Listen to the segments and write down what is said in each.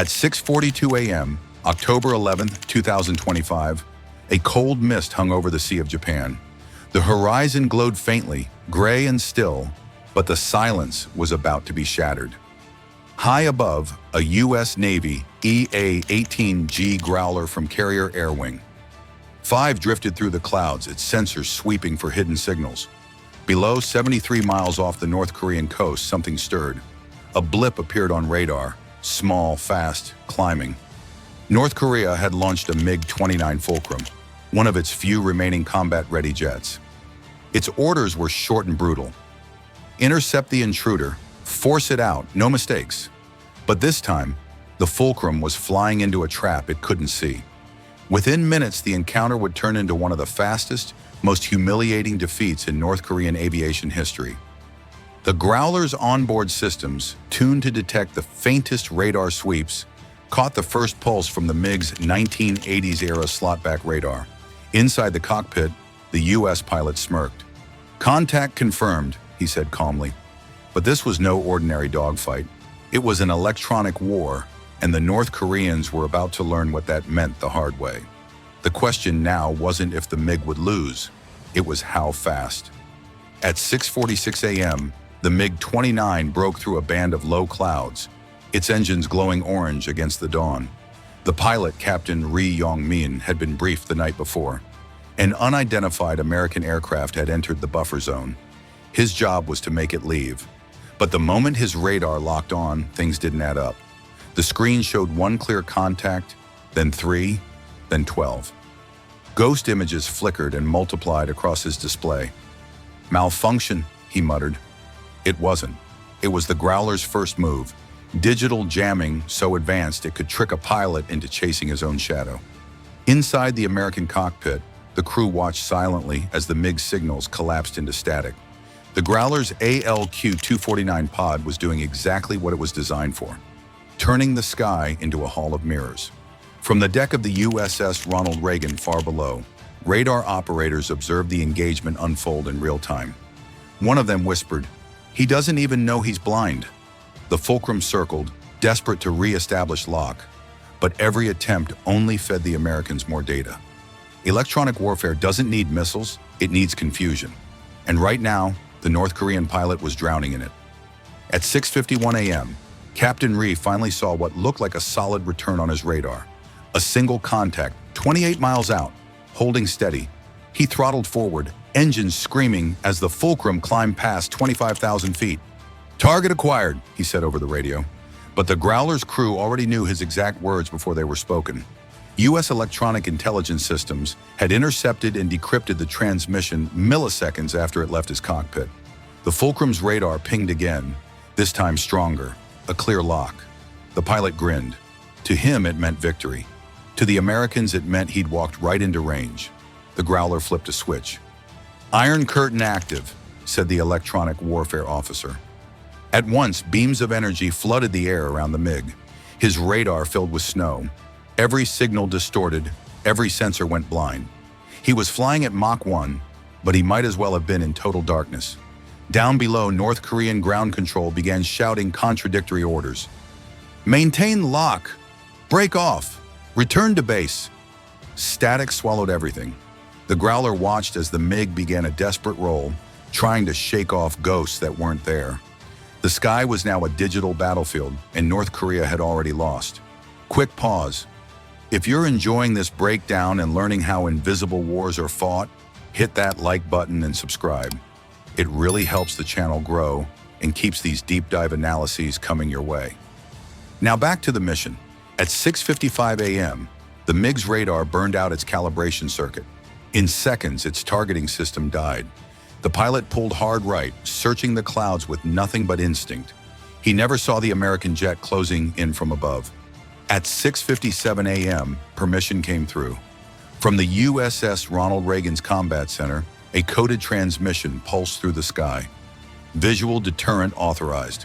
At 6:42 a.m., October 11, 2025, a cold mist hung over the Sea of Japan. The horizon glowed faintly, gray and still, but the silence was about to be shattered. High above, a U.S. Navy EA-18G Growler from Carrier Air Wing. 5 drifted through the clouds, its sensors sweeping for hidden signals. Below, 73 miles off the North Korean coast, something stirred. A blip appeared on radar, small, fast, climbing. North Korea had launched a MiG-29 Fulcrum, one of its few remaining combat-ready jets. Its orders were short and brutal. Intercept the intruder, force it out, no mistakes. But this time, the Fulcrum was flying into a trap it couldn't see. Within minutes, the encounter would turn into one of the fastest, most humiliating defeats in North Korean aviation history. The Growler's onboard systems, tuned to detect the faintest radar sweeps, caught the first pulse from the MiG's 1980s-era slot-back radar. Inside the cockpit, the U.S. pilot smirked. "Contact confirmed," he said calmly. But this was no ordinary dogfight. It was an electronic war, and the North Koreans were about to learn what that meant the hard way. The question now wasn't if the MiG would lose, it was how fast. At 6:46 a.m., the MiG-29 broke through a band of low clouds, its engines glowing orange against the dawn. The pilot, Captain Ri Yong-min, had been briefed the night before. An unidentified American aircraft had entered the buffer zone. His job was to make it leave. But the moment his radar locked on, things didn't add up. The screen showed 1 clear contact, then 3, then 12. Ghost images flickered and multiplied across his display. "Malfunction," he muttered. It wasn't. It was the Growler's first move. Digital jamming so advanced it could trick a pilot into chasing his own shadow. Inside the American cockpit, the crew watched silently as the MiG signals collapsed into static. The Growler's ALQ-249 pod was doing exactly what it was designed for, turning the sky into a hall of mirrors. From the deck of the USS Ronald Reagan far below, radar operators observed the engagement unfold in real time. One of them whispered, "He doesn't even know he's blind." The Fulcrum circled, desperate to re-establish lock, but every attempt only fed the Americans more data. Electronic warfare doesn't need missiles, it needs confusion. And right now, the North Korean pilot was drowning in it. At 6:51 a.m., Captain Ri finally saw what looked like a solid return on his radar. A single contact, 28 miles out, holding steady. He throttled forward, engines screaming as the Fulcrum climbed past 25,000 feet. "Target acquired," he said over the radio. But the Growler's crew already knew his exact words before they were spoken. U.S. electronic intelligence systems had intercepted and decrypted the transmission milliseconds after it left his cockpit. The Fulcrum's radar pinged again, this time stronger, a clear lock. The pilot grinned. To him, it meant victory. To the Americans, it meant he'd walked right into range. The Growler flipped a switch. "Iron Curtain active," said the electronic warfare officer. At once, beams of energy flooded the air around the MiG. His radar filled with snow. Every signal distorted, every sensor went blind. He was flying at Mach 1, but he might as well have been in total darkness. Down below, North Korean ground control began shouting contradictory orders. "Maintain lock! Break off! Return to base!" Static swallowed everything. The Growler watched as the MiG began a desperate roll, trying to shake off ghosts that weren't there. The sky was now a digital battlefield, and North Korea had already lost. Quick pause. If you're enjoying this breakdown and learning how invisible wars are fought, hit that like button and subscribe. It really helps the channel grow and keeps these deep dive analyses coming your way. Now back to the mission. At 6:55 a.m., the MiG's radar burned out its calibration circuit. In seconds, its targeting system died. The pilot pulled hard right, searching the clouds with nothing but instinct. He never saw the American jet closing in from above. At 6:57 a.m., permission came through. From the USS Ronald Reagan's Combat Center, a coded transmission pulsed through the sky. Visual deterrent authorized.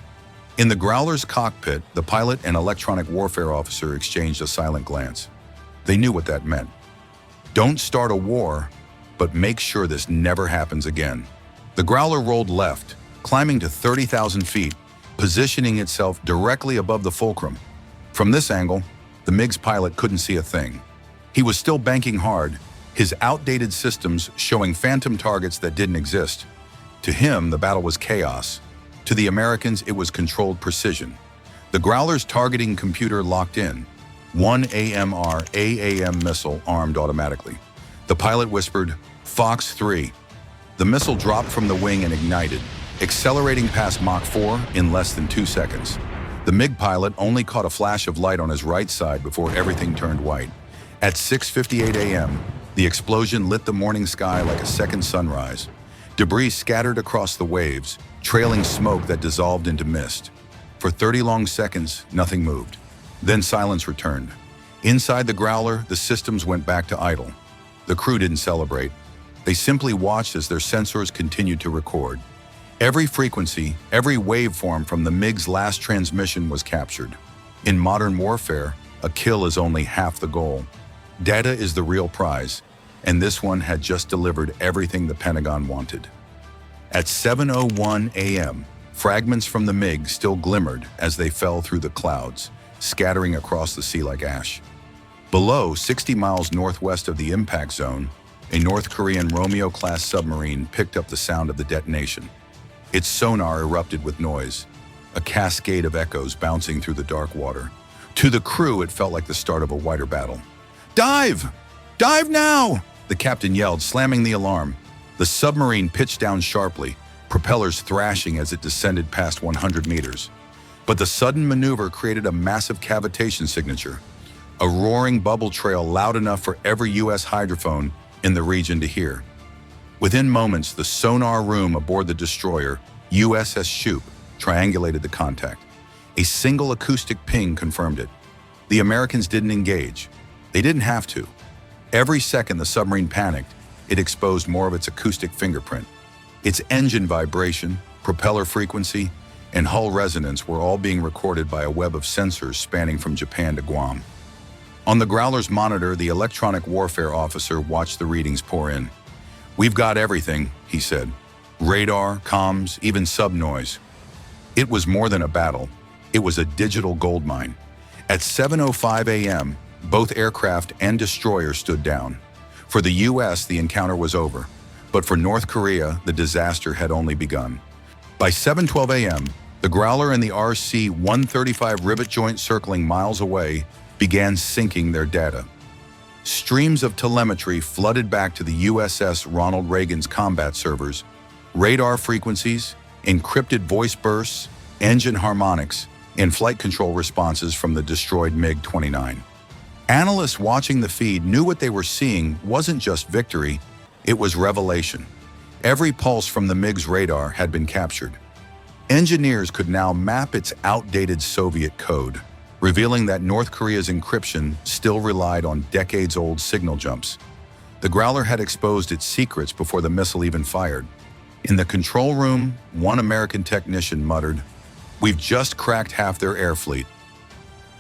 In the Growler's cockpit, the pilot and electronic warfare officer exchanged a silent glance. They knew what that meant. Don't start a war, but make sure this never happens again. The Growler rolled left, climbing to 30,000 feet, positioning itself directly above the Fulcrum. From this angle, the MiG's pilot couldn't see a thing. He was still banking hard, his outdated systems showing phantom targets that didn't exist. To him, the battle was chaos. To the Americans, it was controlled precision. The Growler's targeting computer locked in. One AMR AAM missile armed automatically. The pilot whispered, "Fox 3." The missile dropped from the wing and ignited, accelerating past Mach 4 in less than 2 seconds. The MiG pilot only caught a flash of light on his right side before everything turned white. At 6:58 a.m., the explosion lit the morning sky like a second sunrise. Debris scattered across the waves, trailing smoke that dissolved into mist. For 30 long seconds, nothing moved. Then silence returned. Inside the Growler, the systems went back to idle. The crew didn't celebrate. They simply watched as their sensors continued to record. Every frequency, every waveform from the MiG's last transmission was captured. In modern warfare, a kill is only half the goal. Data is the real prize, and this one had just delivered everything the Pentagon wanted. At 7:01 a.m., fragments from the MiG still glimmered as they fell through the clouds, scattering across the sea like ash. Below, 60 miles northwest of the impact zone, a North Korean Romeo-class submarine picked up the sound of the detonation. Its sonar erupted with noise, a cascade of echoes bouncing through the dark water. To the crew, it felt like the start of a wider battle. "Dive! Dive now!" the captain yelled, slamming the alarm. The submarine pitched down sharply, propellers thrashing as it descended past 100 meters. But the sudden maneuver created a massive cavitation signature, a roaring bubble trail loud enough for every U.S. hydrophone in the region to hear. Within moments, the sonar room aboard the destroyer, USS Shoup, triangulated the contact. A single acoustic ping confirmed it. The Americans didn't engage. They didn't have to. Every second the submarine panicked, it exposed more of its acoustic fingerprint. Its engine vibration, propeller frequency, and hull resonance were all being recorded by a web of sensors spanning from Japan to Guam. On the Growler's monitor, the electronic warfare officer watched the readings pour in. "We've got everything," he said. "Radar, comms, even sub-noise." It was more than a battle. It was a digital goldmine. At 7:05 a.m., both aircraft and destroyer stood down. For the U.S., the encounter was over. But for North Korea, the disaster had only begun. By 7:12 a.m., the Growler and the RC-135 rivet joint circling miles away began syncing their data. Streams of telemetry flooded back to the USS Ronald Reagan's combat servers, radar frequencies, encrypted voice bursts, engine harmonics, and flight control responses from the destroyed MiG-29. Analysts watching the feed knew what they were seeing wasn't just victory, it was revelation. Every pulse from the MiG's radar had been captured. Engineers could now map its outdated Soviet code, revealing that North Korea's encryption still relied on decades-old signal jumps. The Growler had exposed its secrets before the missile even fired. In the control room, one American technician muttered, "We've just cracked half their air fleet."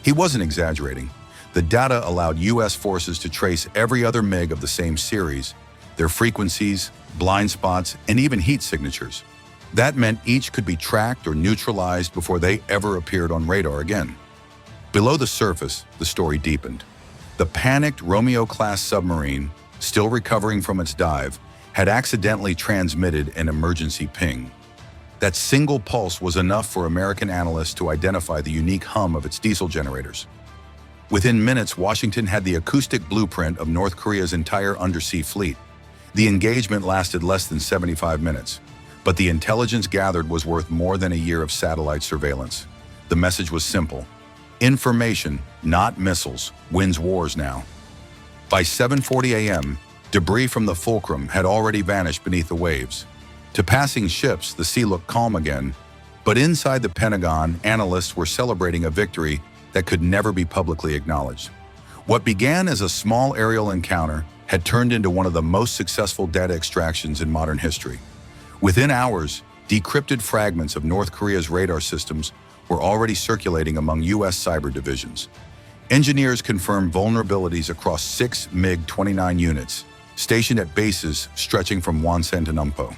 He wasn't exaggerating. The data allowed U.S. forces to trace every other MiG of the same series, their frequencies, blind spots, and even heat signatures. That meant each could be tracked or neutralized before they ever appeared on radar again. Below the surface, the story deepened. The panicked Romeo-class submarine, still recovering from its dive, had accidentally transmitted an emergency ping. That single pulse was enough for American analysts to identify the unique hum of its diesel generators. Within minutes, Washington had the acoustic blueprint of North Korea's entire undersea fleet. The engagement lasted less than 75 minutes, but the intelligence gathered was worth more than a year of satellite surveillance. The message was simple. Information, not missiles, wins wars now. By 7:40 a.m., debris from the Fulcrum had already vanished beneath the waves. To passing ships, the sea looked calm again, but inside the Pentagon, analysts were celebrating a victory that could never be publicly acknowledged. What began as a small aerial encounter had turned into one of the most successful data extractions in modern history. Within hours, decrypted fragments of North Korea's radar systems were already circulating among U.S. cyber divisions. Engineers confirmed vulnerabilities across 6 MiG-29 units, stationed at bases stretching from Wonsan to Numpo.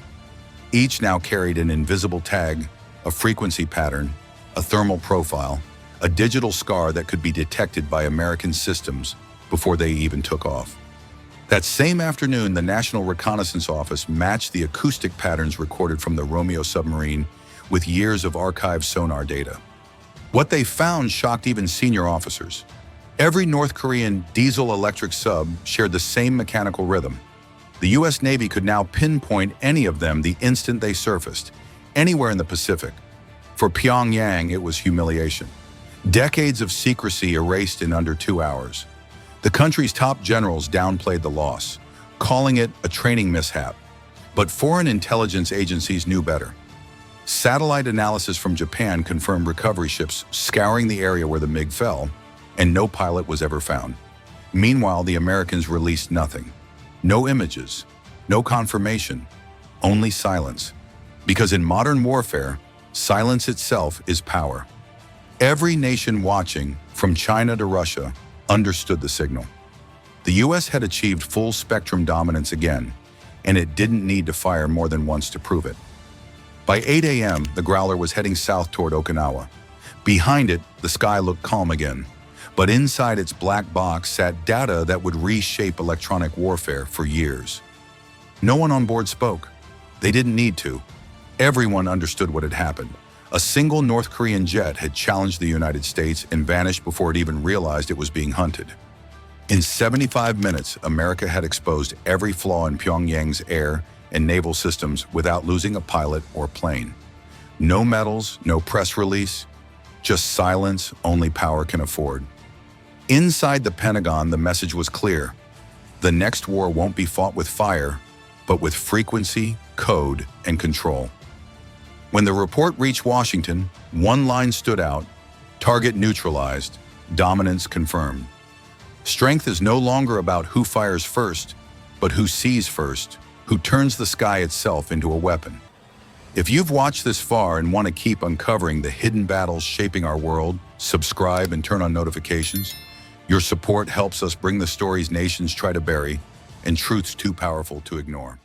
Each now carried an invisible tag, a frequency pattern, a thermal profile, a digital scar that could be detected by American systems before they even took off. That same afternoon, the National Reconnaissance Office matched the acoustic patterns recorded from the Romeo submarine with years of archived sonar data. What they found shocked even senior officers. Every North Korean diesel-electric sub shared the same mechanical rhythm. The U.S. Navy could now pinpoint any of them the instant they surfaced, anywhere in the Pacific. For Pyongyang, it was humiliation. Decades of secrecy erased in under 2 hours. The country's top generals downplayed the loss, calling it a training mishap. But foreign intelligence agencies knew better. Satellite analysis from Japan confirmed recovery ships scouring the area where the MiG fell, and no pilot was ever found. Meanwhile, the Americans released nothing. No images, no confirmation, only silence. Because in modern warfare, silence itself is power. Every nation watching, from China to Russia, understood the signal. The U.S. had achieved full-spectrum dominance again, and it didn't need to fire more than once to prove it. By 8 a.m., the Growler was heading south toward Okinawa. Behind it, the sky looked calm again, but inside its black box sat data that would reshape electronic warfare for years. No one on board spoke. They didn't need to. Everyone understood what had happened. A single North Korean jet had challenged the United States and vanished before it even realized it was being hunted. In 75 minutes, America had exposed every flaw in Pyongyang's air and naval systems without losing a pilot or plane. No medals, no press release, just silence only power can afford. Inside the Pentagon, the message was clear. The next war won't be fought with fire, but with frequency, code, and control. When the report reached Washington, one line stood out: target neutralized, dominance confirmed. Strength is no longer about who fires first, but who sees first, who turns the sky itself into a weapon. If you've watched this far and want to keep uncovering the hidden battles shaping our world, subscribe and turn on notifications. Your support helps us bring the stories nations try to bury and truths too powerful to ignore.